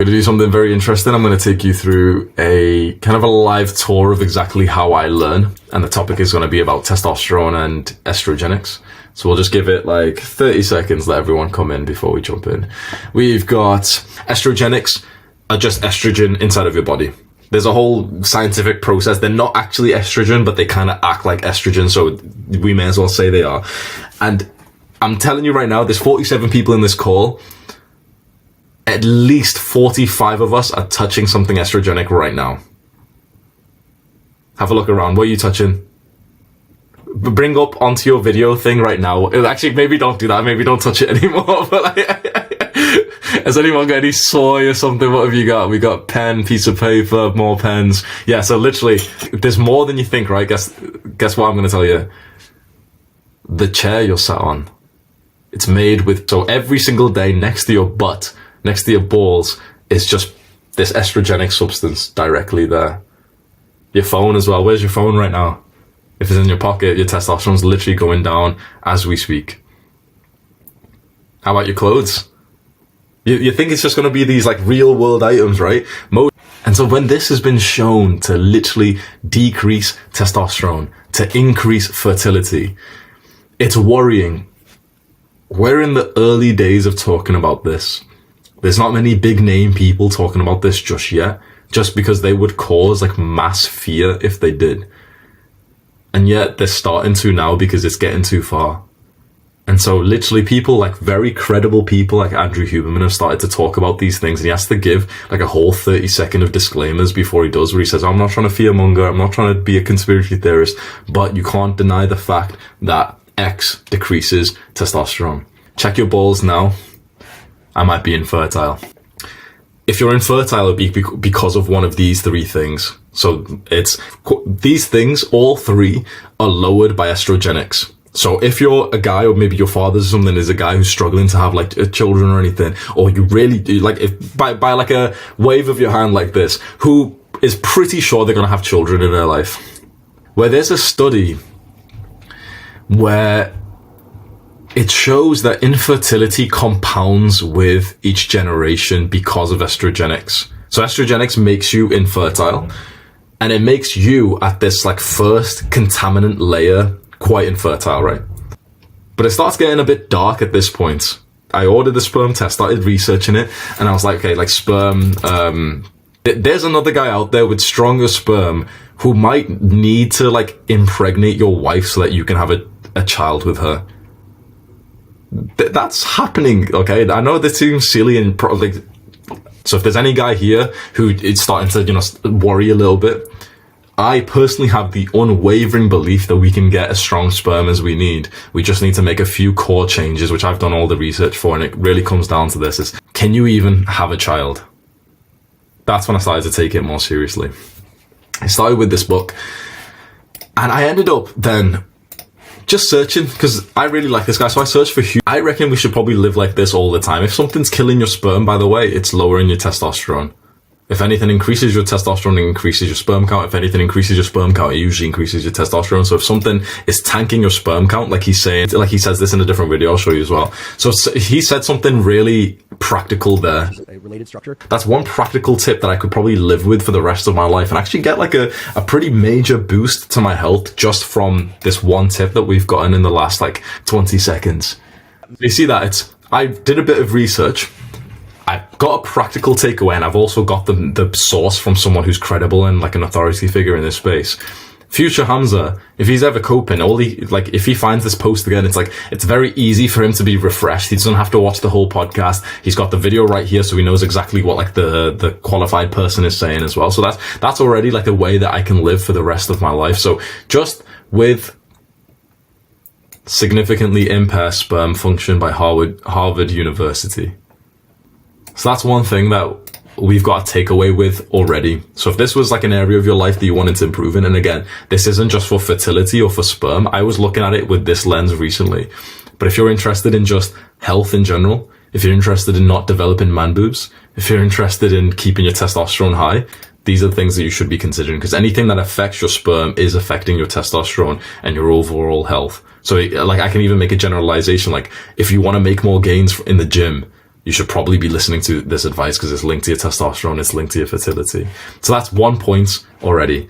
Going to do something very interesting. I'm going to take you through a kind of a live tour of exactly how I learn. And the topic is going to be about testosterone and estrogenics. So we'll just give it like 30 seconds, let everyone come in before we jump in. We've got estrogenics are just estrogen inside of your body. There's a whole scientific process. They're not actually estrogen, but they kind of act like estrogen. So we may as well say they are. And I'm telling you right now, there's 47 people in this call. At least 45 of us are touching something estrogenic right now. Have a look around. What are you touching? Bring up onto your video thing right now. Actually, maybe don't do that. Maybe don't touch it anymore. But has anyone got any soy or something? What have you got? We got pen, piece of paper, more pens. Yeah, so literally, there's more than you think, right? Guess what I'm going to tell you. The chair you're sat on. It's made with, so every single day next to your butt, next to your balls, is just this estrogenic substance directly there. Your phone as well. Where's your phone right now? If it's in your pocket, your testosterone's literally going down as we speak. How about your clothes? You think it's just going to be these like real world items, right? And so when this has been shown to literally decrease testosterone, to increase fertility, it's worrying. We're in the early days of talking about this. There's not many big name people talking about this just yet, just because they would cause like mass fear if they did. And yet they're starting to now because it's getting too far. And so literally people like very credible people like Andrew Huberman have started to talk about these things, and he has to give like a whole 30-second of disclaimers before he does, where he says, I'm not trying to fearmonger, I'm not trying to be a conspiracy theorist, but you can't deny the fact that X decreases testosterone. Check your balls now. I might be infertile. If you're infertile, it'll be because of one of these three things. So it's these things, all three are lowered by estrogenics. So if you're a guy, or maybe your father's or something is a guy who's struggling to have like children or anything, or you really do, like if by like a wave of your hand like this, who is pretty sure they're going to have children in their life, where there's a study where it shows that infertility compounds with each generation because of estrogenics. So estrogenics makes you infertile, and it makes you at this like first contaminant layer quite infertile, right? But it starts getting a bit dark at this point. I ordered the sperm test, started researching it, and I was like, okay, like sperm, there's another guy out there with stronger sperm who might need to like impregnate your wife so that you can have a child with her. That's happening, okay? I know this seems silly and probably, so if there's any guy here who is starting to, worry a little bit, I personally have the unwavering belief that we can get as strong sperm as we need. We just need to make a few core changes, which I've done all the research for, and it really comes down to this: is can you even have a child? That's when I started to take it more seriously. I started with this book, and I ended up then just searching, because I really like this guy, so I searched for I reckon we should probably live like this all the time. If something's killing your sperm, by the way, it's lowering your testosterone. If anything increases your testosterone, it increases your sperm count. If anything increases your sperm count, it usually increases your testosterone. So if something is tanking your sperm count, like he's saying, like he says this in a different video, I'll show you as well. So he said something really practical there. A related structure. That's one practical tip that I could probably live with for the rest of my life and actually get like a pretty major boost to my health just from this one tip that we've gotten in the last like 20 seconds. You see that? I did a bit of research. I got a practical takeaway, and I've also got the source from someone who's credible and like an authority figure in this space. Future Hamza, if he's ever coping, if he finds this post again, it's very easy for him to be refreshed. He doesn't have to watch the whole podcast. He's got the video right here, so he knows exactly what like the qualified person is saying as well. So that's already like a way that I can live for the rest of my life. So just with significantly impaired sperm function by Harvard University. So that's one thing that we've got a takeaway with already. So if this was like an area of your life that you wanted to improve in, and again, this isn't just for fertility or for sperm. I was looking at it with this lens recently. But if you're interested in just health in general, if you're interested in not developing man boobs, if you're interested in keeping your testosterone high, these are the things that you should be considering, because anything that affects your sperm is affecting your testosterone and your overall health. So like I can even make a generalization, like if you want to make more gains in the gym, you should probably be listening to this advice because it's linked to your testosterone, it's linked to your fertility. So that's 1 point already.